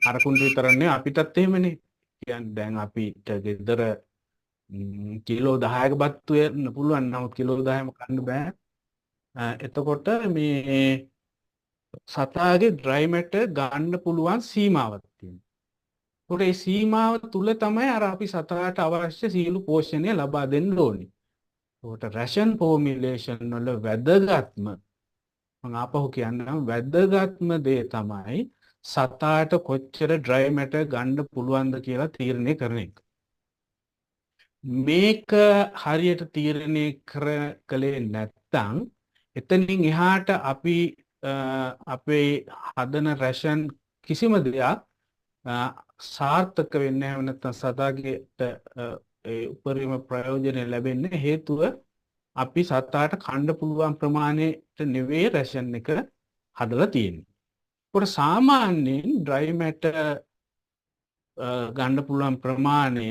හරකුන්ට විතරන්නේ අපිටත් එහෙමනේ. කියන්නේ දැන් අපිට ගෙදර කිලෝ 10ක බත්තු වෙන්න පුළුවන්. නමුත් කිලෝ 10ම කන්න බෑ. එතකොට මේ සතාගේ ඩ්‍රයි මැටර් ගන්න පුළුවන් සීමාවක් තියෙනවා. ඒකට ඒ සීමාව තුල තමයි අර අපි සතාට අවශ්‍ය සියලු පෝෂණය ලබා දෙන්න ඕනේ. ඒකට රැෂන් ෆෝමියුලේෂන් වල වැදගත්ම මම ආපහු කියන්නම් වැදගත්ම දේ තමයි සතාට කොච්චර ඩ්‍රයි මැටර් ගන්න පුළුවන්ද කියලා තීරණය කරන එක. මේක හරියට තීරණය කළේ නැත්නම් එතනින් එහාට අපි අපේ හදන රැෂන් කිසිම දෙයක් සාර්ථක වෙන්නේ නැහැ. නැත්නම් සතාගේට ඒ උපරිම ප්‍රයෝජන ලැබෙන්නේ හේතුව අපි සතාට කන්න පුළුවන් ප්‍රමාණයට නෙවෙයි රැෂන් එක හදලා තියෙන්නේ. ඒකට සාමාන්‍යයෙන් ඩ්‍රයි මැටර් ගන්න පුළුවන් ප්‍රමාණය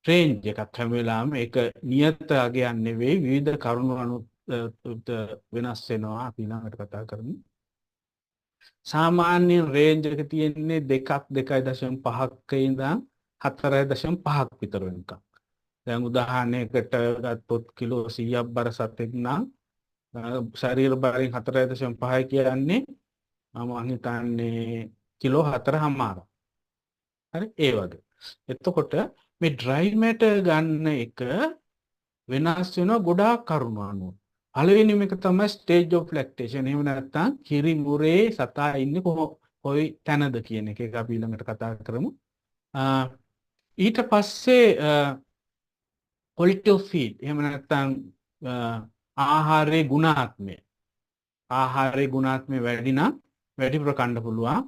රේන්ජ් එකක් හැම වෙලාවෙම ඒක නියත අගයක් නෙවෙයි විවිධ කරුණු අනුව වෙනස් වෙනවා. අපි ළඟට කතා කරමු. සාමාන්‍ය රේන්ජ් එක තියෙන්නේ 2.5ක ඉඳන් 4.5ක් විතර වෙනකම්. දැන් උදාහරණයකට ගත්තොත් කිලෝ 100ක් බර සතෙක් නම් ශරීර බරෙන් 4.5 කියන්නේ මම හිතන්නේ කිලෝ 4.5. හරි ඒ වගේ. එතකොට මේ ඩ්‍රයි මැටර් ගන්න එක වෙනස් වෙනවා ගොඩාක් කරුණු අනුව. පළවෙනිම එක තමයි ස්ටේජ් ඔෆ් ලැක්ටේෂන්. එහෙම නැත්නම් කිරි මුරේ සතා ඉන්නේ කොයි තැනද කියන එක අපි ඊළඟට කතා කරමු. ඊට පස්සේ quality of feed. එහෙම නැත්නම් ආහාරයේ ගුණාත්මය. ආහාරයේ ගුණාත්මය වැඩි නම් වැඩිපුර කන්න පුළුවන්.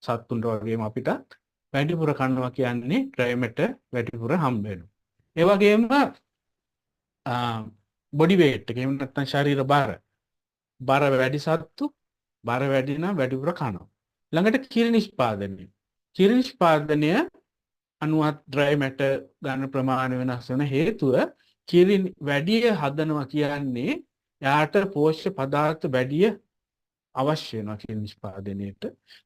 සත්තුන්ට වගේම අපිට වැඩිපුර කනවා කියන්නේ ඩ්‍රයි මැටර් වැඩිපුර හම්බ වෙනවා. ඒ වගේම බොඩි වේට් එක එහෙම නැත්නම් ශරීර බර වැඩි සත්තු බර වැඩි නම් වැඩිපුර කනවා. ළඟට කිරි නිෂ්පාදනය. කිරි නිෂ්පාදනය අනුවත් ඩ්‍රයි මැටර් ගන්න ප්‍රමාණය වෙනස් වෙන හේතුව කිරි වැඩි හදනවා කියන්නේ යාට පෝෂ්‍ය පදාර්ථ වැඩි අවශ්‍ය වෙනවා කිරි නිෂ්පාදනයේට.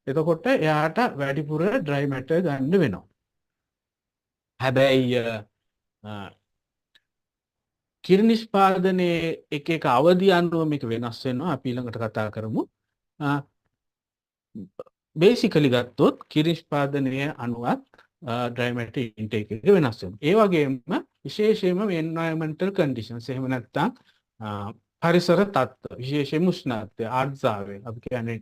එතකොට එයාට වැඩිපුර ඩ්‍රයි මැටර් ගන්න වෙනවා. හැබැයි කිරි නිෂ්පාදනයේ එක අවධි අනුව මේක වෙනස් වෙනවා. අපි ඊළඟට කතා කරමු. බේසිකලි ගත්තොත් කිරි නිෂ්පාදනයේ අනුවත් ඩ්‍රයි මැටර් ඉන්ටේක් එක වෙනස් වෙනවා. ඒ වගේම විශේෂයෙන්ම එන්වයරන්මන්ටල් කන්ඩිෂන්ස් එහෙම නැත්නම් පරිසර තත්ත්ව විශේෂයෙන්ම උෂ්ණත්වය ආර්ද්‍රතාවය අපි කියන්නේ